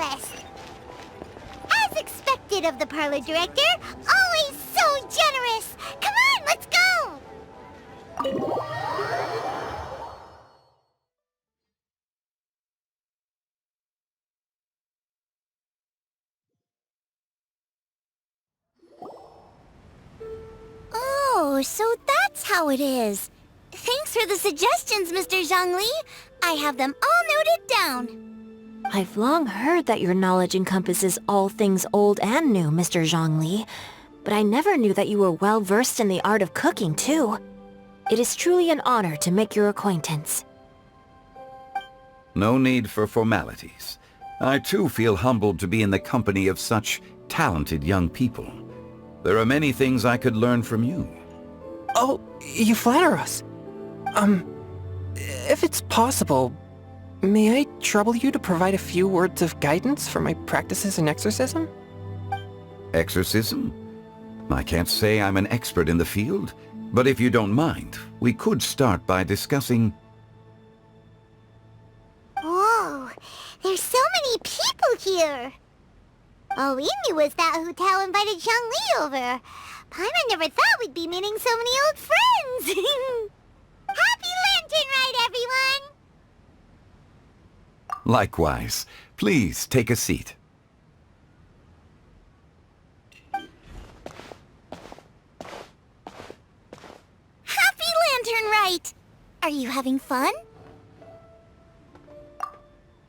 request. As expected of the parlor director, always so generous. Come on, let's go! Oh, so that's how it is. Thanks for the suggestions, Mr. Zhongli. I have them all noted down. I've long heard that your knowledge encompasses all things old and new, Mr. Zhongli. But I never knew that you were well-versed in the art of cooking, too. It is truly an honor to make your acquaintance. No need for formalities. I too feel humbled to be in the company of such talented young people. There are many things I could learn from you. Oh, you flatter us. If it's possible, may I trouble you to provide a few words of guidance for my practices in exorcism? Exorcism? I can't say I'm an expert in the field, but if you don't mind, we could start by discussing... Whoa, there's so many people here. All we knew was that Hu Tao invited Zhongli over. Paimon never thought we'd be meeting so many old friends. Happy Lantern Rite, everyone! Likewise. Please take a seat. Happy Lantern Rite! Are you having fun?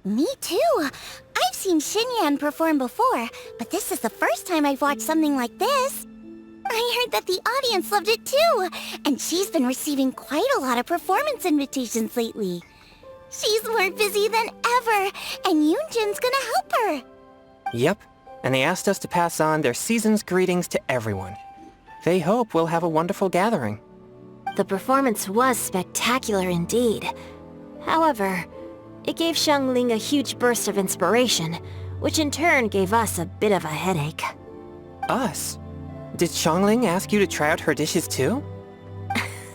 Me too. I've seen Xinyan perform before, but this is the first time I've watched something like this. I heard that the audience loved it too, and she's been receiving quite a lot of performance invitations lately. She's more busy than ever, and Yoonjin's gonna help her. Yep, and they asked us to pass on their season's greetings to everyone. They hope we'll have a wonderful gathering. The performance was spectacular indeed. However, it gave Xiangling a huge burst of inspiration, which in turn gave us a bit of a headache. Us? Did Xiangling ask you to try out her dishes too?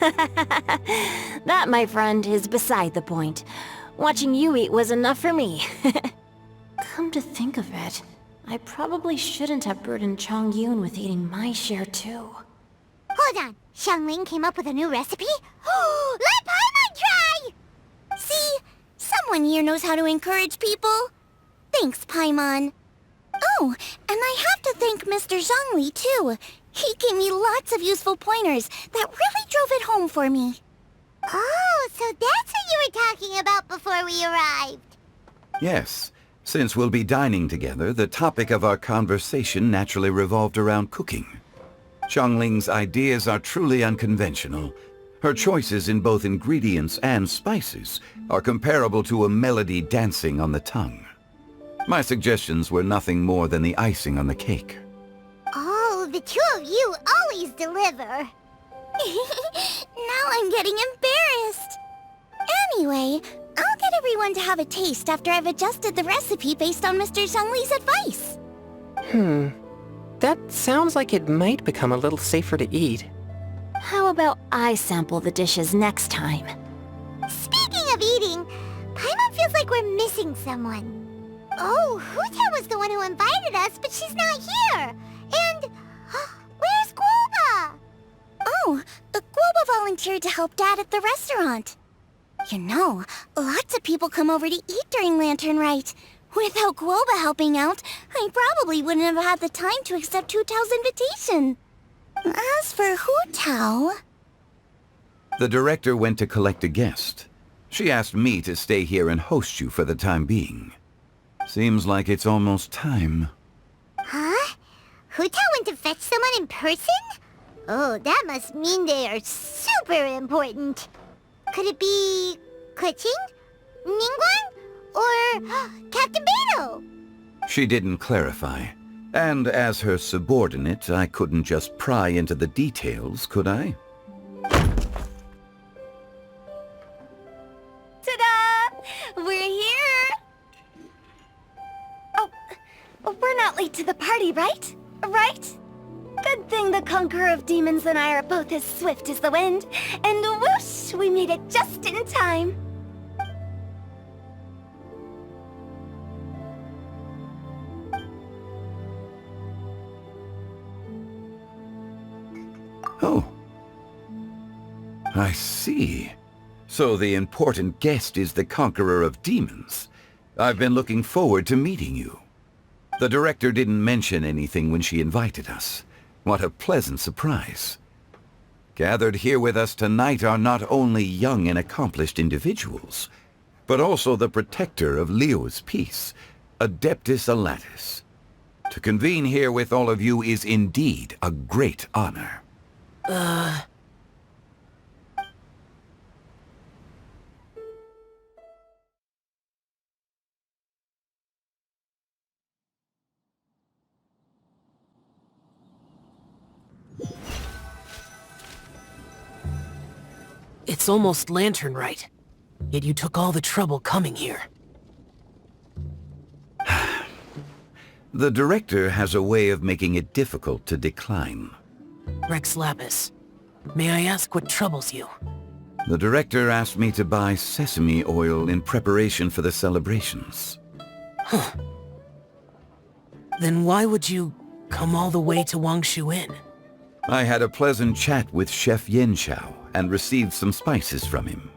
That, my friend, is beside the point. Watching you eat was enough for me. Come to think of it, I probably shouldn't have burdened Chongyun with eating my share too. Hold on, Xiangling came up with a new recipe? Let Paimon try! See? Someone here knows how to encourage people. Thanks, Paimon. Oh, and I have to thank Mr. Zhongli, too. He gave me lots of useful pointers that really drove it home for me. Oh, so that's what you were talking about before we arrived. Yes. Since we'll be dining together, the topic of our conversation naturally revolved around cooking. Xiangling's ideas are truly unconventional. Her choices in both ingredients and spices are comparable to a melody dancing on the tongue. My suggestions were nothing more than the icing on the cake. Oh, the two of you always deliver. Now I'm getting embarrassed. Anyway, I'll get everyone to have a taste after I've adjusted the recipe based on Mr. Zhongli's advice. That sounds like it might become a little safer to eat. How about I sample the dishes next time? Speaking of eating, Paimon feels like we're missing someone. Oh, Huta was the one who invited us, but she's not here. And where's Guoba? Oh, Guoba volunteered to help Dad at the restaurant. You know, lots of people come over to eat during Lantern Rite. Without Guoba helping out, I probably wouldn't have had the time to accept Hu Tao's invitation. As for Hu Tao... The director went to collect a guest. She asked me to stay here and host you for the time being. Seems like it's almost time. Huh? Hu Tao went to fetch someone in person? Oh, that must mean they are super important. Could it be... Keqing? Ningguang? Or Captain Beto? She didn't clarify. And as her subordinate, I couldn't just pry into the details, could I? Ta-da! We're here! Oh, we're not late to the party, right? Right? Good thing the Conqueror of Demons and I are both as swift as the wind. And whoosh, we made it just in time. Oh. I see. So the important guest is the conqueror of demons. I've been looking forward to meeting you. The director didn't mention anything when she invited us. What a pleasant surprise. Gathered here with us tonight are not only young and accomplished individuals, but also the protector of Leo's peace, Adeptus Alatus. To convene here with all of you is indeed a great honor. It's almost lantern Rite. Yet you took all the trouble coming here. The director has a way of making it difficult to decline. Rex Lapis, may I ask what troubles you? The director asked me to buy sesame oil in preparation for the celebrations. Huh. Then why would you come all the way to Wangshu Inn? I had a pleasant chat with Chef Yenshao and received some spices from him.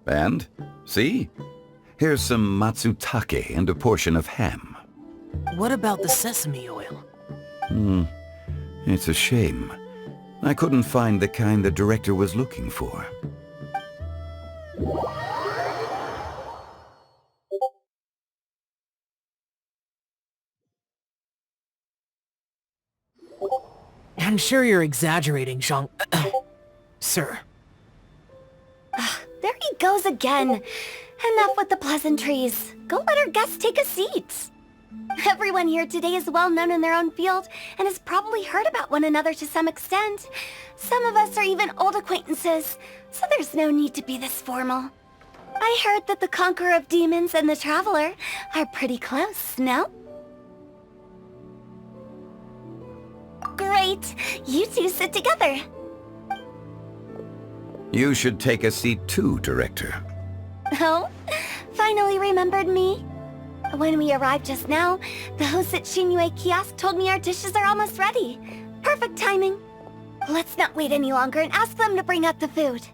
And, see? Here's some matsutake and a portion of ham. What about the sesame oil? It's a shame. I couldn't find the kind the director was looking for. I'm sure you're exaggerating, Zhang... Sir. There he goes again. Enough with the pleasantries. Go let our guests take a seat. Everyone here today is well known in their own field and has probably heard about one another to some extent. Some of us are even old acquaintances, so there's no need to be this formal. I heard that the Conqueror of Demons and the Traveler are pretty close, no? Great! You two sit together. You should take a seat too, Director. Oh? Finally remembered me? When we arrived just now, the host at Shinue Kiosk told me our dishes are almost ready. Perfect timing. Let's not wait any longer and ask them to bring out the food.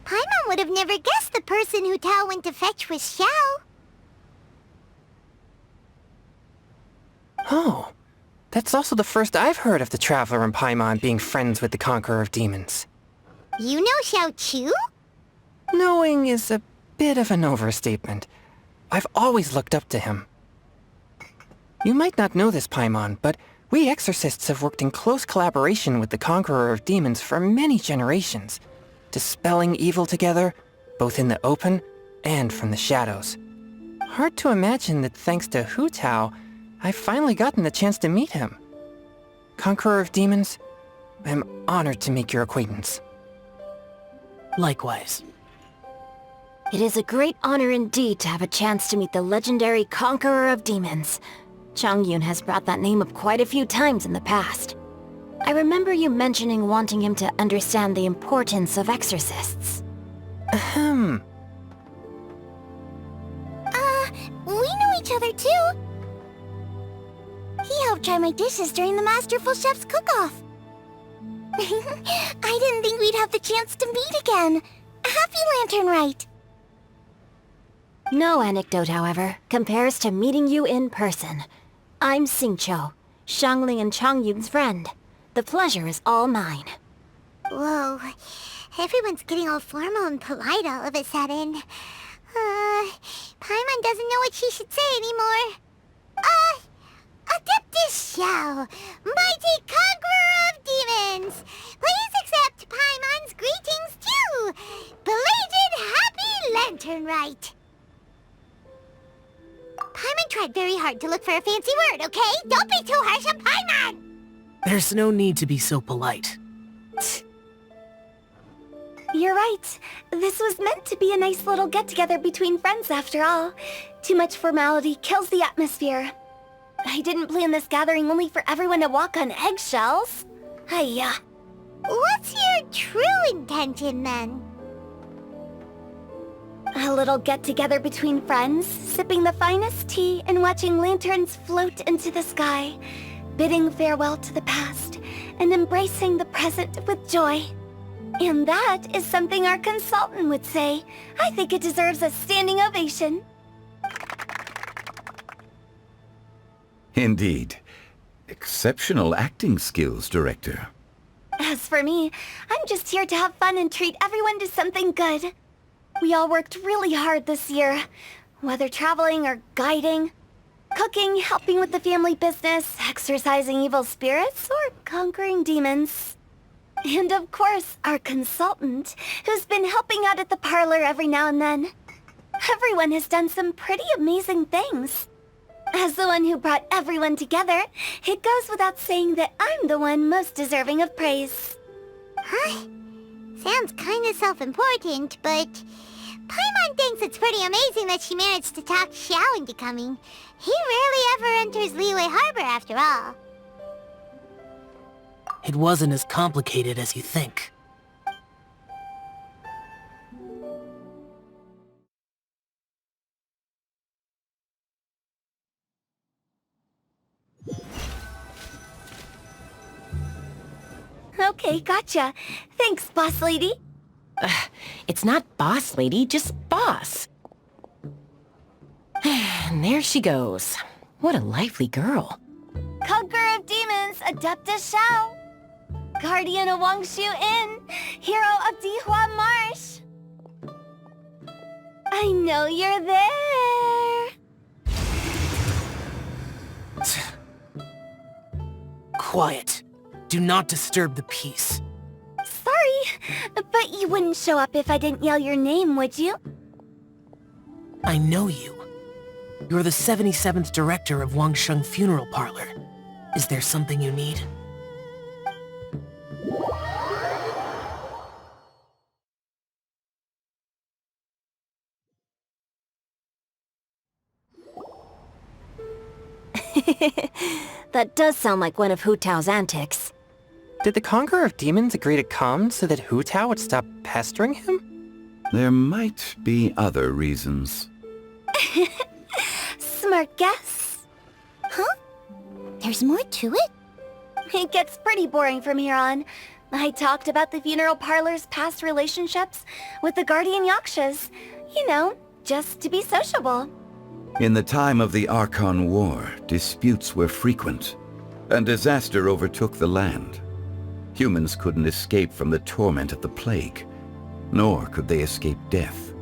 Paimon would have never guessed the person who Tao went to fetch was Xiao. Oh, that's also the first I've heard of the Traveler and Paimon being friends with the Conqueror of Demons. You know Xiao Chu? Knowing is a bit of an overstatement. I've always looked up to him. You might not know this, Paimon, but we exorcists have worked in close collaboration with the Conqueror of Demons for many generations, dispelling evil together, both in the open and from the shadows. Hard to imagine that thanks to Hu Tao, I've finally gotten the chance to meet him. Conqueror of Demons, I'm honored to make your acquaintance. Likewise. It is a great honor indeed to have a chance to meet the legendary Conqueror of Demons. Changyun has brought that name up quite a few times in the past. I remember you mentioning wanting him to understand the importance of exorcists. Ahem. We know each other too. He helped try my dishes during the Masterful Chef's cook-off. I didn't think we'd have the chance to meet again. Happy Lantern Rite. No anecdote, however, compares to meeting you in person. I'm Xingqiu, Shangling and Changyun's friend. The pleasure is all mine. Whoa. Everyone's getting all formal and polite all of a sudden. Paimon doesn't know what she should say anymore. Adeptus Xiao, mighty conqueror of demons, please accept Paimon's greetings too. Belated Happy Lantern Rite. Paimon tried very hard to look for a fancy word, okay? Don't be too harsh on Paimon! There's no need to be so polite. You're right. This was meant to be a nice little get-together between friends after all. Too much formality kills the atmosphere. I didn't plan this gathering only for everyone to walk on eggshells. Hiya. What's your true intention then? A little get-together between friends, sipping the finest tea and watching lanterns float into the sky, bidding farewell to the past and embracing the present with joy. And that is something our consultant would say. I think it deserves a standing ovation. Indeed. Exceptional acting skills, Director. As for me, I'm just here to have fun and treat everyone to something good. We all worked really hard this year, whether traveling or guiding, cooking, helping with the family business, exorcising evil spirits, or conquering demons. And of course, our consultant, who's been helping out at the parlor every now and then. Everyone has done some pretty amazing things. As the one who brought everyone together, it goes without saying that I'm the one most deserving of praise. Huh? Sounds kinda self-important, but Paimon thinks it's pretty amazing that she managed to talk Xiao into coming. He rarely ever enters Liyue Harbor after all. It wasn't as complicated as you think. Okay, gotcha. Thanks, boss lady. It's not boss lady, just boss. And there she goes. What a lively girl. Conqueror of demons, Adeptus Xiao. Guardian of Wangshu Inn, hero of Dihua Marsh. I know you're there. Quiet. Do not disturb the peace. Sorry, but you wouldn't show up if I didn't yell your name, would you? I know you. You're the 77th director of Wangsheng Funeral Parlor. Is there something you need? That does sound like one of Hu Tao's antics. Did the Conqueror of Demons agree to come so that Hu Tao would stop pestering him? There might be other reasons. Smart guess. Huh? There's more to it? It gets pretty boring from here on. I talked about the funeral parlor's past relationships with the Guardian Yakshas. You know, just to be sociable. In the time of the Archon War, disputes were frequent, and disaster overtook the land. Humans couldn't escape from the torment of the plague, nor could they escape death.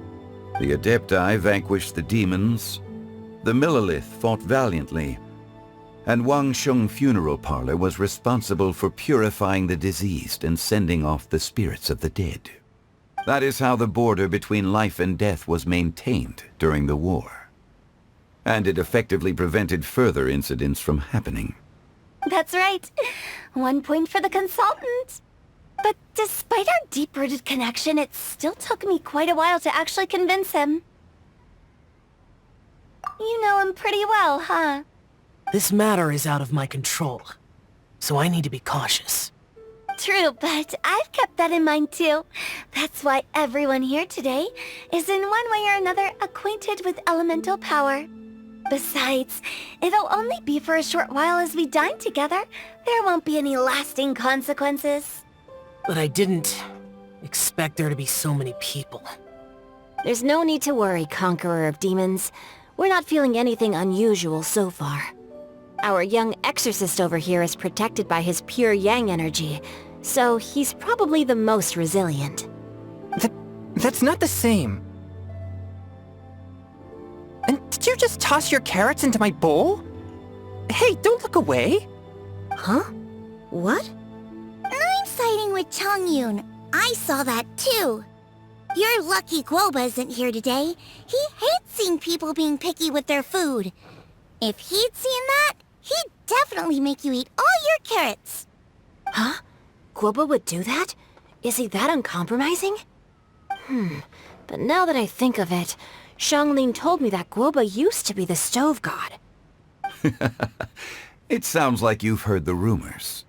The Adepti vanquished the demons, the Millelith fought valiantly, and Wangsheng Funeral Parlor was responsible for purifying the diseased and sending off the spirits of the dead. That is how the border between life and death was maintained during the war. And it effectively prevented further incidents from happening. That's right. 1 point for the consultant. But despite our deep-rooted connection, it still took me quite a while to actually convince him. You know him pretty well, huh? This matter is out of my control, so I need to be cautious. True, but I've kept that in mind too. That's why everyone here today is in one way or another acquainted with elemental power. Besides, it'll only be for a short while as we dine together. There won't be any lasting consequences. But I didn't expect there to be so many people. There's no need to worry, Conqueror of Demons. We're not feeling anything unusual so far. Our young exorcist over here is protected by his pure yang energy, so he's probably the most resilient. That's not the same. And did you just toss your carrots into my bowl? Hey, don't look away! Huh? What? I'm siding with Chongyun. I saw that too. You're lucky Guoba isn't here today. He hates seeing people being picky with their food. If he'd seen that, he'd definitely make you eat all your carrots. Huh? Guoba would do that? Is he that uncompromising? But now that I think of it, Xianglin told me that Guoba used to be the stove god. It sounds like you've heard the rumors.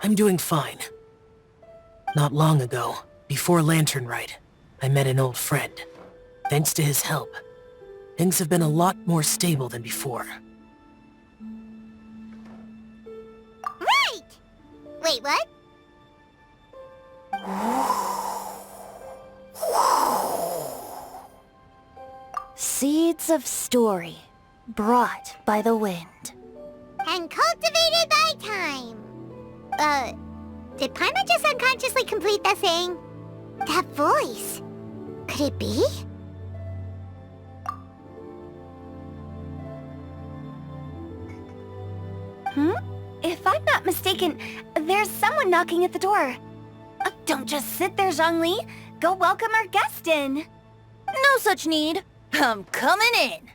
I'm doing fine. Not long ago, before Lantern Rite, I met an old friend. Thanks to his help, things have been a lot more stable than before. Right! Wait, what? Seeds of story, brought by the wind. And cultivated by time. Did Paimon just unconsciously complete that saying? That voice. Could it be? If I'm not mistaken, there's someone knocking at the door. Don't just sit there, Zhongli. Go welcome our guest in. No such need. I'm coming in.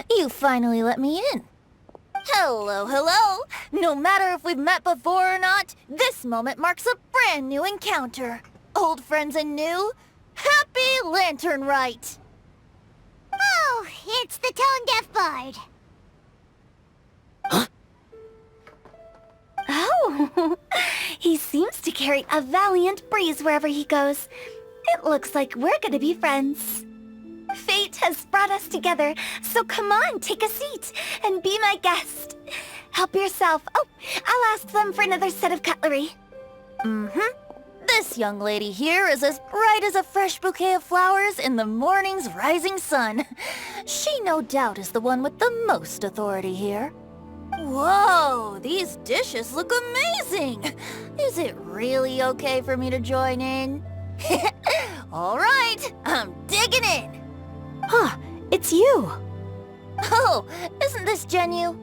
You finally let me in. Hello, hello. No matter if we've met before or not, this moment marks a brand new encounter. Old friends and new, happy Lantern Rite. Oh, it's the tone-deaf bard. Oh, he seems to carry a valiant breeze wherever he goes. It looks like we're gonna be friends. Fate has brought us together, so come on, take a seat and be my guest. Help yourself. Oh, I'll ask them for another set of cutlery. This young lady here is as bright as a fresh bouquet of flowers in the morning's rising sun. She no doubt is the one with the most authority here. Whoa, these dishes look amazing! Is it really okay for me to join in? All right, I'm digging in! Huh, it's you! Oh, isn't this Genyu?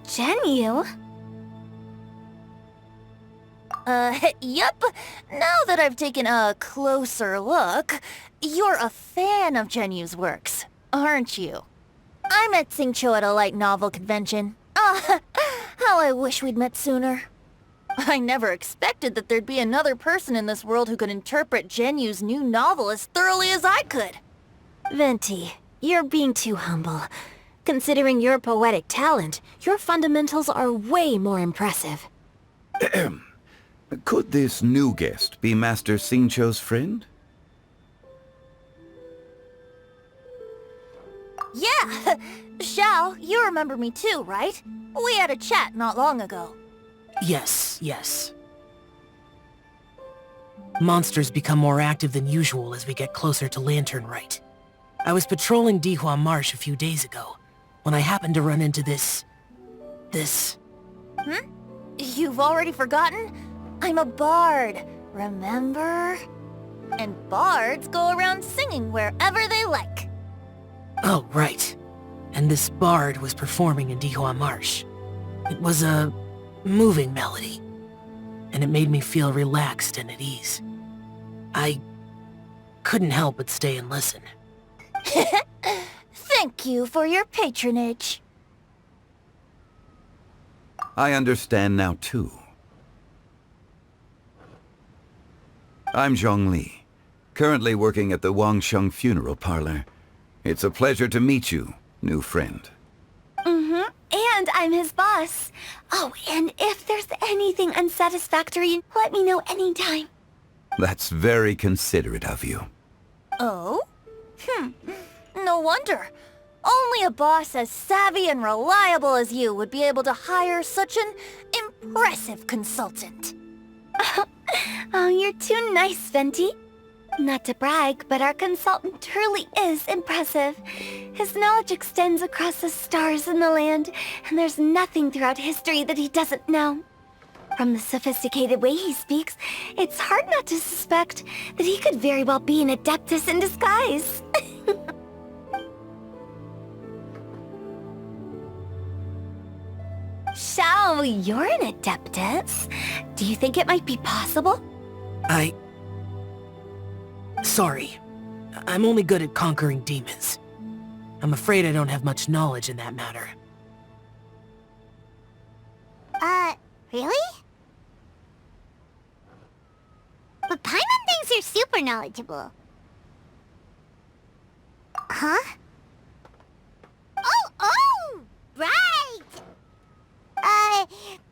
Genyu? Yep. Now that I've taken a closer look, you're a fan of Genyu's works, aren't you? I met Xingqiu at a light novel convention. Ah, how I wish we'd met sooner. I never expected that there'd be another person in this world who could interpret Genyu's new novel as thoroughly as I could. Venti, you're being too humble. Considering your poetic talent, your fundamentals are way more impressive. Could this new guest be Master Xingqiu's friend? Yeah! Xiao, you remember me too, right? We had a chat not long ago. Yes. Monsters become more active than usual as we get closer to Lantern Rite. I was patrolling Dihua Marsh a few days ago, when I happened to run into this... You've already forgotten? I'm a bard, remember? And bards go around singing wherever they like. Oh, right. And this bard was performing in Dihua Marsh. It was a moving melody, and it made me feel relaxed and at ease. I couldn't help but stay and listen. Thank you for your patronage. I understand now, too. I'm Zhongli, currently working at the Wangsheng Funeral Parlor. It's a pleasure to meet you, new friend. And I'm his boss. Oh, and if there's anything unsatisfactory, let me know anytime. That's very considerate of you. Oh? No wonder. Only a boss as savvy and reliable as you would be able to hire such an impressive consultant. Oh, you're too nice, Venti. Not to brag, but our consultant truly is impressive. His knowledge extends across the stars and the land, and there's nothing throughout history that he doesn't know. From the sophisticated way he speaks, it's hard not to suspect that he could very well be an adeptus in disguise. Xiao, you're an adeptus. Do you think it might be possible? Sorry. I'm only good at conquering demons. I'm afraid I don't have much knowledge in that matter. Really? But Paimon thinks you're super knowledgeable. Huh? Oh, right!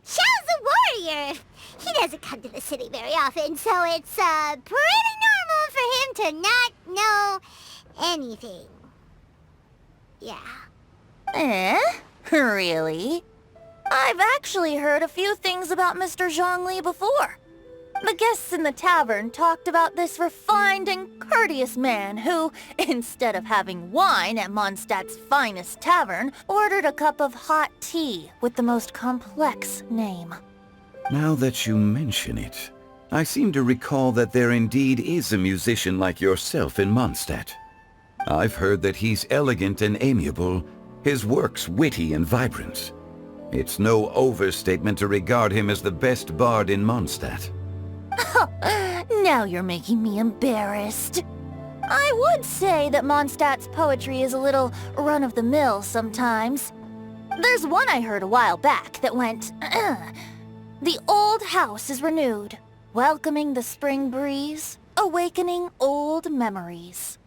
Xiao's a warrior. He doesn't come to the city very often, so it's, pretty normal for him to not know anything. Yeah. Eh? Really? I've actually heard a few things about Mr. Zhongli before. The guests in the tavern talked about this refined and courteous man who, instead of having wine at Mondstadt's finest tavern, ordered a cup of hot tea with the most complex name. Now that you mention it, I seem to recall that there indeed is a musician like yourself in Mondstadt. I've heard that he's elegant and amiable, his works witty and vibrant. It's no overstatement to regard him as the best bard in Mondstadt. Now you're making me embarrassed. I would say that Mondstadt's poetry is a little run-of-the-mill sometimes. There's one I heard a while back that went, "The old house is renewed, welcoming the spring breeze, awakening old memories."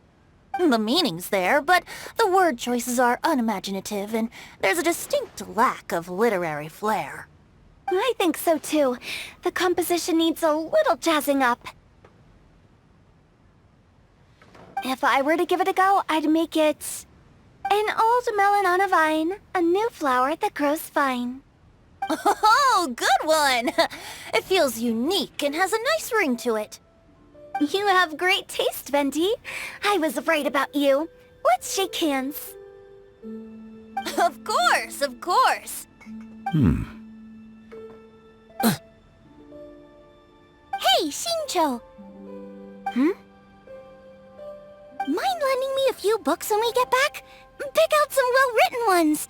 The meaning's there, but the word choices are unimaginative, and there's a distinct lack of literary flair. I think so too. The composition needs a little jazzing up. If I were to give it a go, I'd make it... An old melon on a vine, a new flower that grows fine. Oh, good one! It feels unique and has a nice ring to it. You have great taste, Venti. I was right about you. Let's shake hands. Of course, of course. Hey, Shincho! Mind lending me a few books when we get back? Pick out some well-written ones.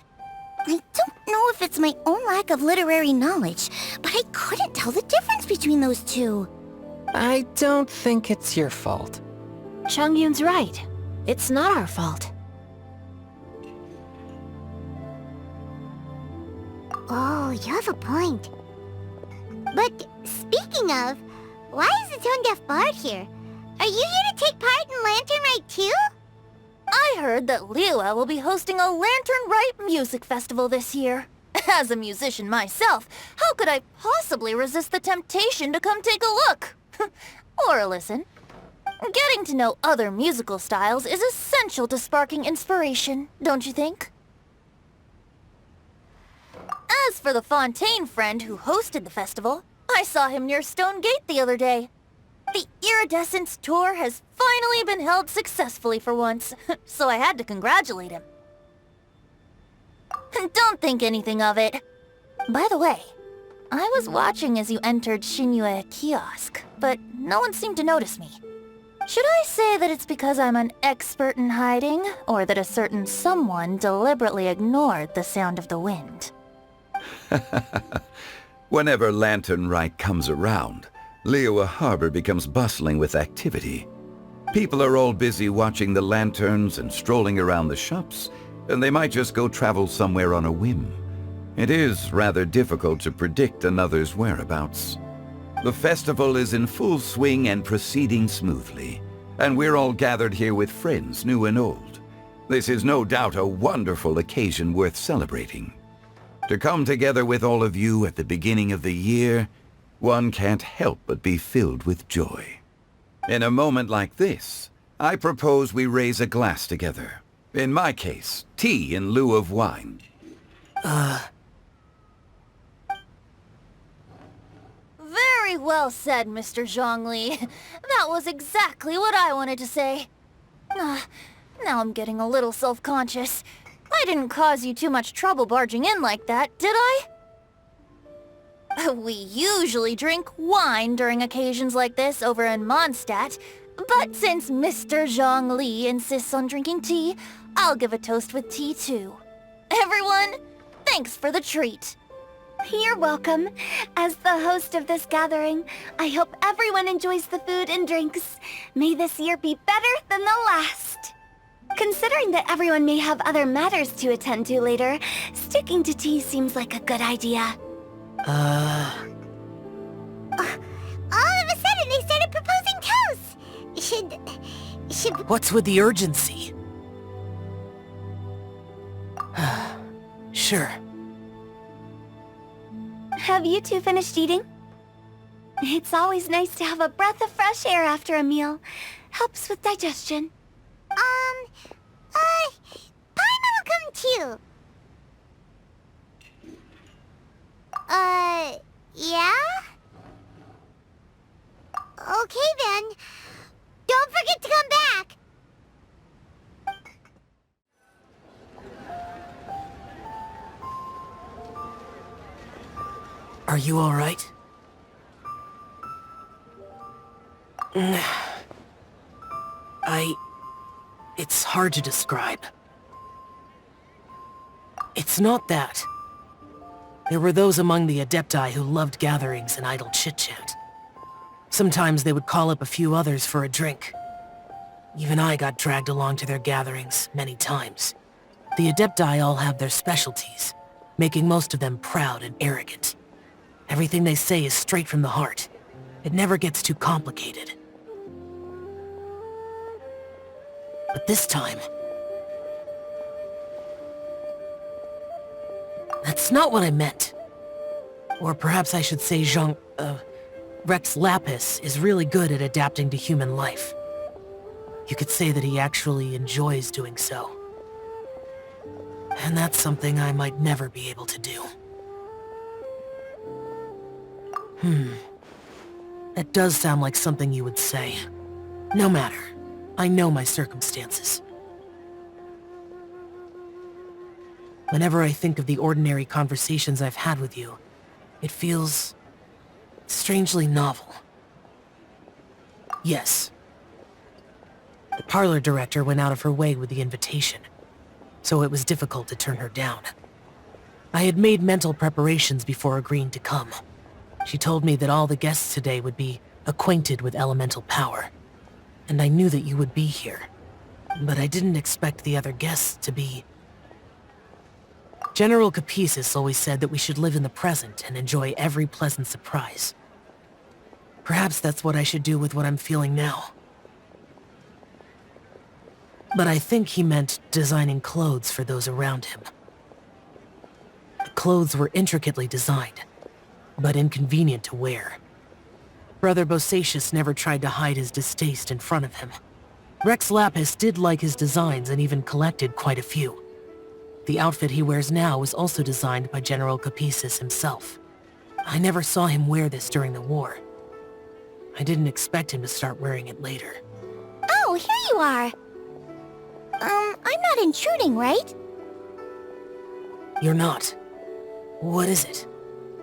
I don't know if it's my own lack of literary knowledge, but I couldn't tell the difference between those two. I don't think it's your fault. Chongyun's right. It's not our fault. Oh, you have a point. But speaking of, why is the tone-deaf bard here? Are you here to take part in Lantern Rite too? I heard that Liua will be hosting a Lantern Rite music festival this year. As a musician myself, how could I possibly resist the temptation to come take a look? Or listen. Getting to know other musical styles is essential to sparking inspiration, don't you think? As for the Fontaine friend who hosted the festival, I saw him near Stone Gate the other day. The Iridescence tour has finally been held successfully for once, so I had to congratulate him. Don't think anything of it. By the way, I was watching as you entered Shinyue Kiosk, but no one seemed to notice me. Should I say that it's because I'm an expert in hiding, or that a certain someone deliberately ignored the sound of the wind? Whenever Lantern Rite comes around, Liua Harbor becomes bustling with activity. People are all busy watching the lanterns and strolling around the shops, and they might just go travel somewhere on a whim. It is rather difficult to predict another's whereabouts. The festival is in full swing and proceeding smoothly, and we're all gathered here with friends, new and old. This is no doubt a wonderful occasion worth celebrating. To come together with all of you at the beginning of the year, one can't help but be filled with joy. In a moment like this, I propose we raise a glass together. In my case, tea in lieu of wine. Very well said, Mr. Zhongli. That was exactly what I wanted to say. Now I'm getting a little self-conscious. I didn't cause you too much trouble barging in like that, did I? We usually drink wine during occasions like this over in Mondstadt, but since Mr. Zhongli insists on drinking tea, I'll give a toast with tea too. Everyone, thanks for the treat. You're welcome. As the host of this gathering, I hope everyone enjoys the food and drinks. May this year be better than the last. Considering that everyone may have other matters to attend to later, sticking to tea seems like a good idea. All of a sudden, they started proposing toasts. Should... What's with the urgency? Sure. Have you two finished eating? It's always nice to have a breath of fresh air after a meal. Helps with digestion. Paimon will come too. Yeah? Okay then. Don't forget to come back! Are you alright? It's hard to describe. It's not that. There were those among the Adepti who loved gatherings and idle chit-chat. Sometimes they would call up a few others for a drink. Even I got dragged along to their gatherings many times. The Adepti all have their specialties, making most of them proud and arrogant. Everything they say is straight from the heart. It never gets too complicated. But this time... that's not what I meant. Or perhaps I should say Rex Lapis is really good at adapting to human life. You could say that he actually enjoys doing so. And that's something I might never be able to do. That does sound like something you would say. No matter. I know my circumstances. Whenever I think of the ordinary conversations I've had with you, it feels strangely novel. Yes. The parlor director went out of her way with the invitation, so it was difficult to turn her down. I had made mental preparations before agreeing to come. She told me that all the guests today would be acquainted with elemental power, and I knew that you would be here. But I didn't expect the other guests to be... General Capisis always said that we should live in the present and enjoy every pleasant surprise. Perhaps that's what I should do with what I'm feeling now. But I think he meant designing clothes for those around him. The clothes were intricately designed, but inconvenient to wear. Brother Bosacius never tried to hide his distaste in front of him. Rex Lapis did like his designs and even collected quite a few. The outfit he wears now was also designed by General Capisis himself. I never saw him wear this during the war. I didn't expect him to start wearing it later. Oh, here you are! I'm not intruding, right? You're not. What is it?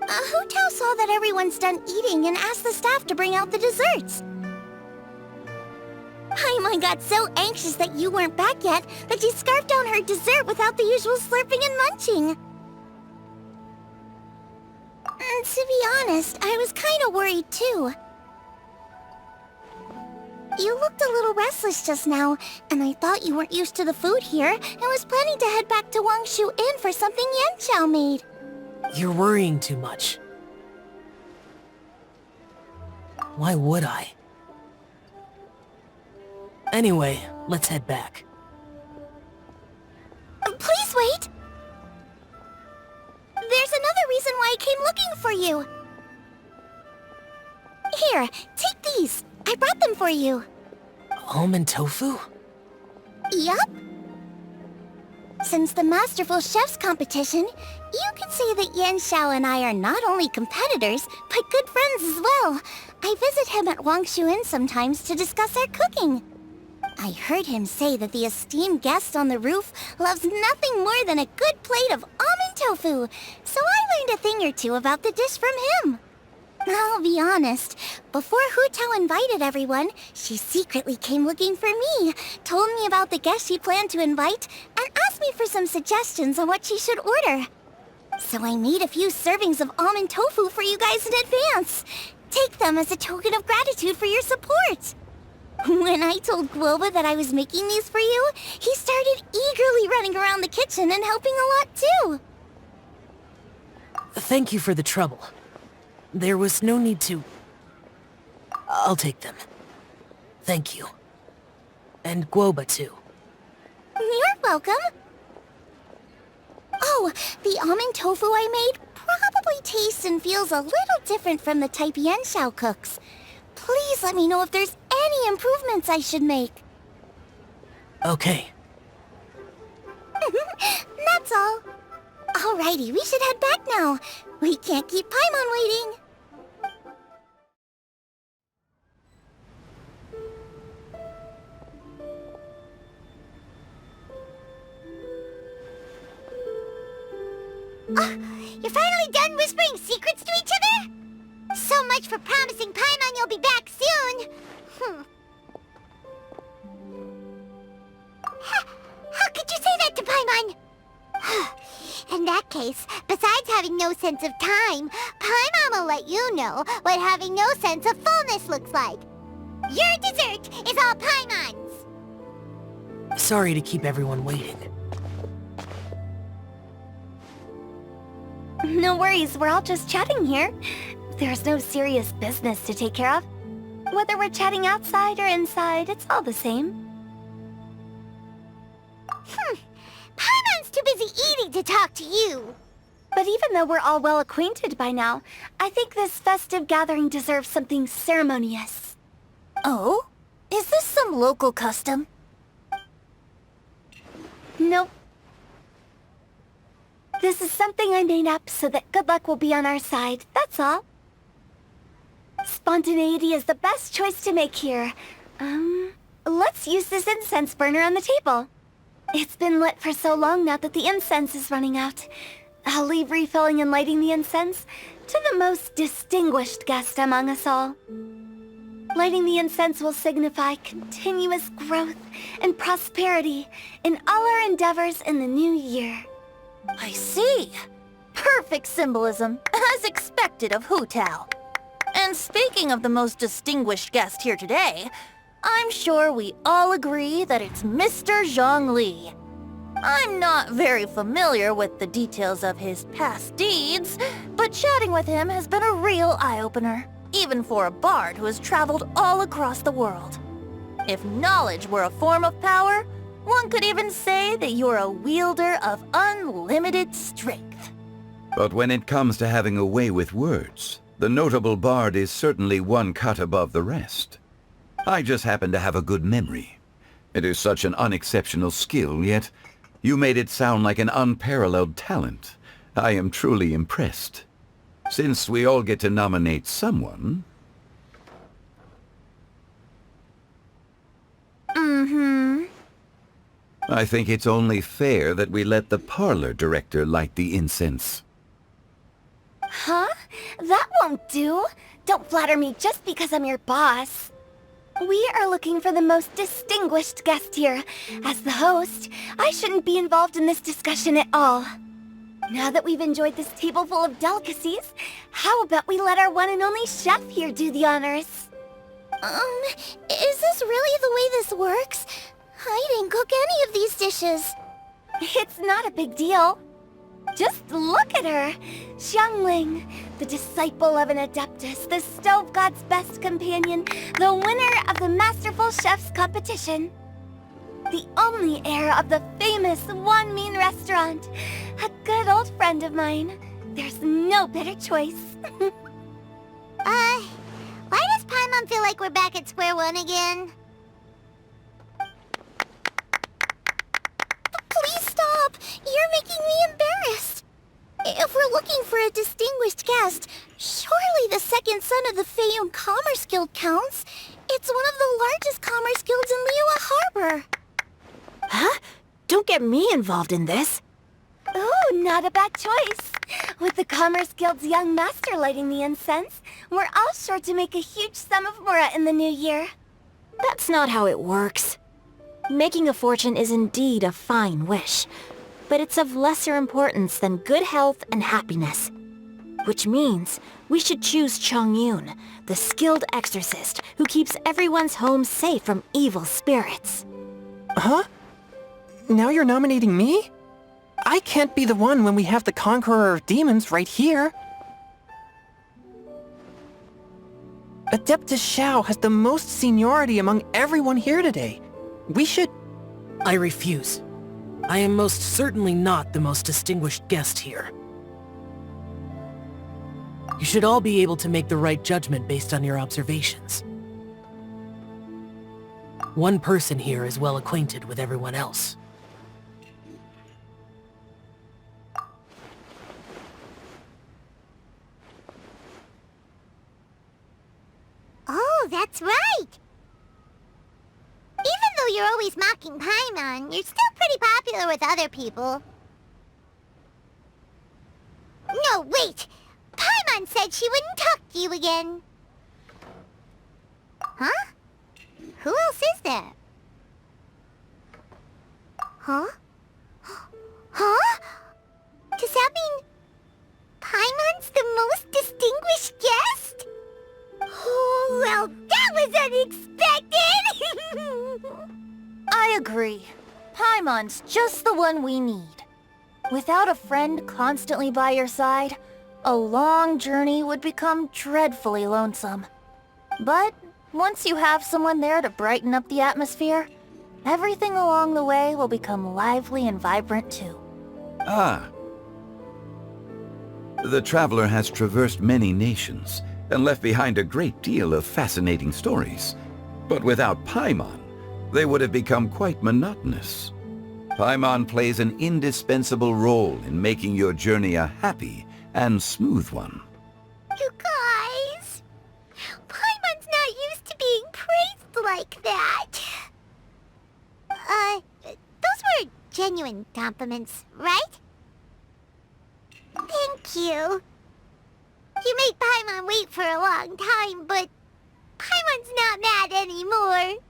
Hu Tao saw that everyone's done eating and asked the staff to bring out the desserts. Paimon got so anxious that you weren't back yet that she scarfed down her dessert without the usual slurping and munching. To be honest, I was kinda worried too. You looked a little restless just now, and I thought you weren't used to the food here and was planning to head back to Wangshu Inn for something Yanqiao made. You're worrying too much. Why would I? Anyway, let's head back. Please wait! There's another reason why I came looking for you. Here, take these. I brought them for you. Almond tofu? Yup. Since the Masterful Chef's competition, you could say that Yanqiao and I are not only competitors, but good friends as well. I visit him at Wangshu Inn sometimes to discuss our cooking. I heard him say that the esteemed guest on the roof loves nothing more than a good plate of almond tofu, so I learned a thing or two about the dish from him. I'll be honest, before Hu Tao invited everyone, she secretly came looking for me, told me about the guests she planned to invite, and asked me for some suggestions on what she should order. So I made a few servings of almond tofu for you guys in advance. Take them as a token of gratitude for your support. When I told Guoba that I was making these for you, he started eagerly running around the kitchen and helping a lot too. Thank you for the trouble. There was no need to... I'll take them. Thank you. And Guoba too. You're welcome. Oh, The almond tofu I made probably tastes and feels a little different from the type Yanxiao cooks. Please let me know if there's any improvements I should make. Okay. That's all. Alrighty, we should head back now. We can't keep Paimon waiting. You're finally done whispering secrets to each other? So much for promising Paimon you'll be back soon. How could you say that to Paimon? In that case, besides having no sense of time, Paimon will let you know what having no sense of fullness looks like. Your dessert is all Paimon's. Sorry to keep everyone waiting. No worries, we're all just chatting here. There's no serious business to take care of. Whether we're chatting outside or inside, it's all the same. Paimon's too busy eating to talk to you. But even though we're all well acquainted by now, I think this festive gathering deserves something ceremonious. Oh? Is this some local custom? Nope. This is something I made up so that good luck will be on our side, that's all. Spontaneity is the best choice to make here. Let's use this incense burner on the table. It's been lit for so long now that the incense is running out. I'll leave refilling and lighting the incense to the most distinguished guest among us all. Lighting the incense will signify continuous growth and prosperity in all our endeavors in the new year. I see. Perfect symbolism, as expected of Hu Tao. And speaking of the most distinguished guest here today, I'm sure we all agree that it's Mr. Zhongli. I'm not very familiar with the details of his past deeds, but chatting with him has been a real eye-opener, even for a bard who has traveled all across the world. If knowledge were a form of power, one could even say that you're a wielder of unlimited strength. But when it comes to having a way with words, the notable bard is certainly one cut above the rest. I just happen to have a good memory. It is such an unexceptional skill, yet you made it sound like an unparalleled talent. I am truly impressed. Since we all get to nominate someone... I think it's only fair that we let the parlor director light the incense. Huh? That won't do. Don't flatter me just because I'm your boss. We are looking for the most distinguished guest here. As the host, I shouldn't be involved in this discussion at all. Now that we've enjoyed this table full of delicacies, how about we let our one and only chef here do the honors? Is this really the way this works? I didn't cook any of these dishes. It's not a big deal. Just look at her! Xiangling, the disciple of an Adeptus, the Stove God's best companion, the winner of the Masterful Chef's competition. The only heir of the famous Wan Min restaurant. A good old friend of mine. There's no better choice. Why does Paimon feel like we're back at square one again? Please stop! You're making me embarrassed. If we're looking for a distinguished guest, surely the second son of the Feiyun Commerce Guild counts. It's one of the largest commerce guilds in Liyue Harbor. Huh? Don't get me involved in this. Ooh, not a bad choice. With the Commerce Guild's young master lighting the incense, we're all sure to make a huge sum of mora in the new year. That's not how it works. Making a fortune is indeed a fine wish, but it's of lesser importance than good health and happiness. Which means we should choose Chongyun, the skilled exorcist who keeps everyone's home safe from evil spirits. Huh? Now you're nominating me? I can't be the one when we have the Conqueror of Demons right here. Adeptus Xiao has the most seniority among everyone here today. We should... I refuse. I am most certainly not the most distinguished guest here. You should all be able to make the right judgment based on your observations. One person here is well acquainted with everyone else. Oh, that's right! Even though you're always mocking Paimon, you're still pretty popular with other people. No, wait! Paimon said she wouldn't talk to you again. Huh? Who else is there? Huh? Huh? Does that mean Paimon's the most distinguished guest? Oh, well, that was unexpected! I agree. Paimon's just the one we need. Without a friend constantly by your side, a long journey would become dreadfully lonesome. But once you have someone there to brighten up the atmosphere, everything along the way will become lively and vibrant too. Ah. The traveler has traversed many nations and left behind a great deal of fascinating stories. But without Paimon, they would have become quite monotonous. Paimon plays an indispensable role in making your journey a happy and smooth one. You guys, Paimon's not used to being praised like that. Those were genuine compliments, right? Thank you. You made Paimon wait for a long time, but Paimon's not mad anymore.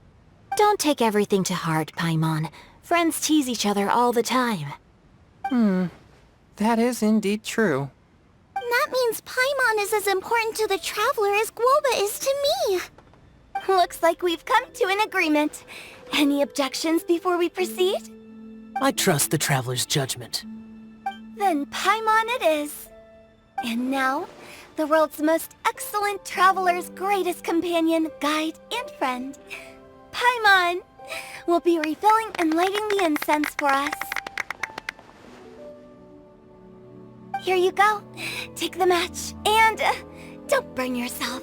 Don't take everything to heart, Paimon. Friends tease each other all the time. That is indeed true. That means Paimon is as important to the traveler as Guoba is to me. Looks like we've come to an agreement. Any objections before we proceed? I trust the traveler's judgment. Then Paimon it is. And now, the world's most excellent traveler's greatest companion, guide, and friend. Paimon will be refilling and lighting the incense for us. Here you go. Take the match, and don't burn yourself.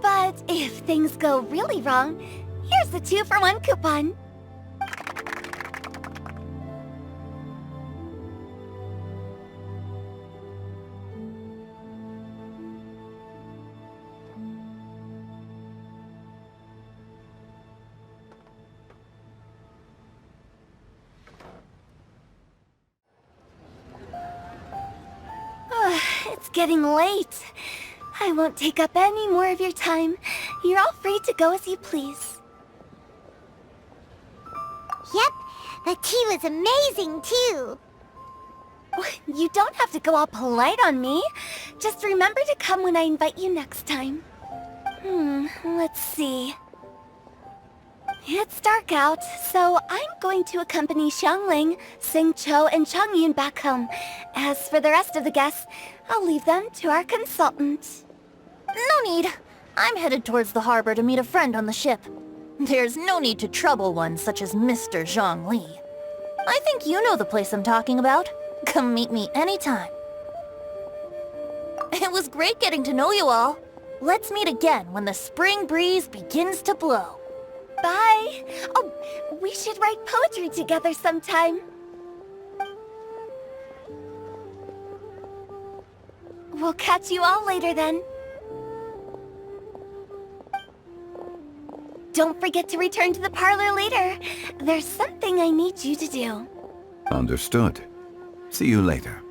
But if things go really wrong, here's the 2-for-1 coupon. It's getting late. I won't take up any more of your time. You're all free to go as you please. Yep, the tea was amazing too. You don't have to go all polite on me. Just remember to come when I invite you next time. Let's see. It's dark out, so I'm going to accompany Xiangling, Xingqiu, and Changyun back home. As for the rest of the guests, I'll leave them to our consultant. No need. I'm headed towards the harbor to meet a friend on the ship. There's no need to trouble one such as Mr. Zhongli. I think you know the place I'm talking about. Come meet me anytime. It was great getting to know you all. Let's meet again when the spring breeze begins to blow. Bye! Oh, we should write poetry together sometime. We'll catch you all later then. Don't forget to return to the parlor later. There's something I need you to do. Understood. See you later.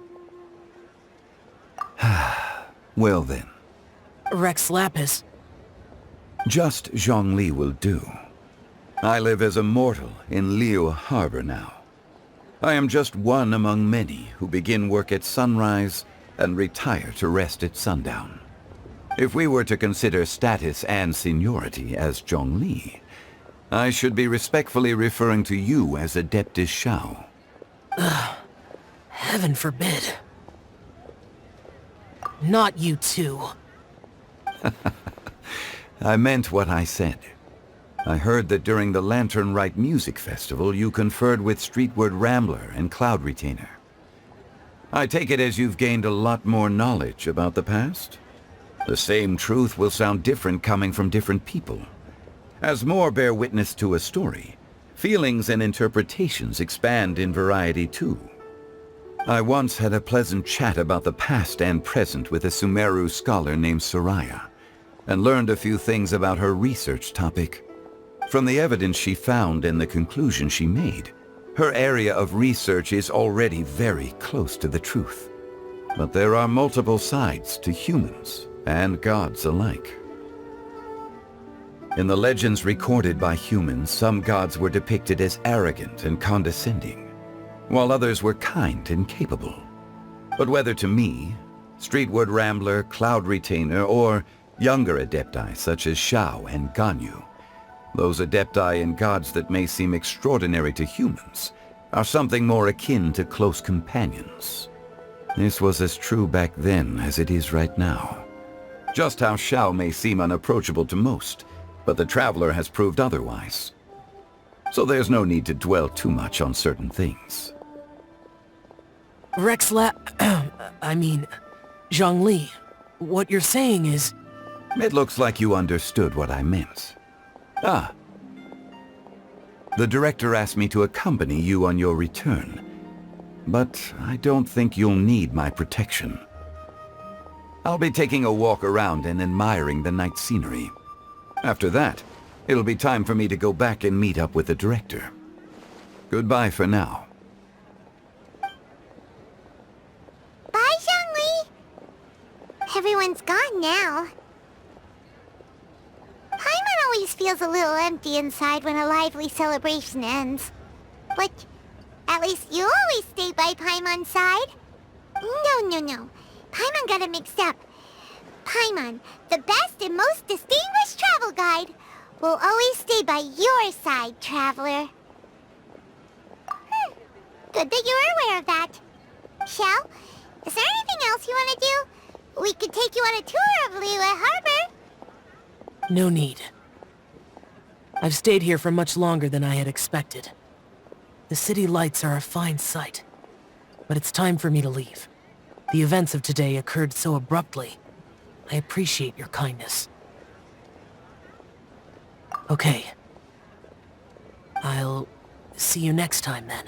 Well then. Rex Lapis. Just Zhongli will do. I live as a mortal in Liu Harbor now. I am just one among many who begin work at sunrise and retire to rest at sundown. If we were to consider status and seniority as Zhongli, I should be respectfully referring to you as Adeptus Shao. Heaven forbid. Not you too. I meant what I said. I heard that during the Rite Music Festival, you conferred with Streetward Rambler and Cloud Retainer. I take it as you've gained a lot more knowledge about the past? The same truth will sound different coming from different people. As more bear witness to a story, feelings and interpretations expand in variety too. I once had a pleasant chat about the past and present with a Sumeru scholar named Soraya, and learned a few things about her research topic. From the evidence she found and the conclusion she made, her area of research is already very close to the truth. But there are multiple sides to humans and gods alike. In the legends recorded by humans, some gods were depicted as arrogant and condescending, while others were kind and capable. But whether to me, Streetward Rambler, Cloud Retainer, or younger adepti such as Shao and Ganyu, those adepti and gods that may seem extraordinary to humans are something more akin to close companions. This was as true back then as it is right now. Just how Shao may seem unapproachable to most, but the Traveler has proved otherwise. So there's no need to dwell too much on certain things. Zhongli, what you're saying is... It looks like you understood what I meant. Ah. The director asked me to accompany you on your return, but I don't think you'll need my protection. I'll be taking a walk around and admiring the night scenery. After that, it'll be time for me to go back and meet up with the director. Goodbye for now. Bye, Zhongli! Everyone's gone now. Paimon always feels a little empty inside when a lively celebration ends. But at least you always stay by Paimon's side. No. Paimon got it mixed up. Paimon, the best and most distinguished travel guide, will always stay by your side, Traveler. Good that you're aware of that. Shao, is there anything else you want to do? We could take you on a tour of Liyue Harbor. No need. I've stayed here for much longer than I had expected. The city lights are a fine sight, but it's time for me to leave. The events of today occurred so abruptly. I appreciate your kindness. Okay. I'll see you next time then.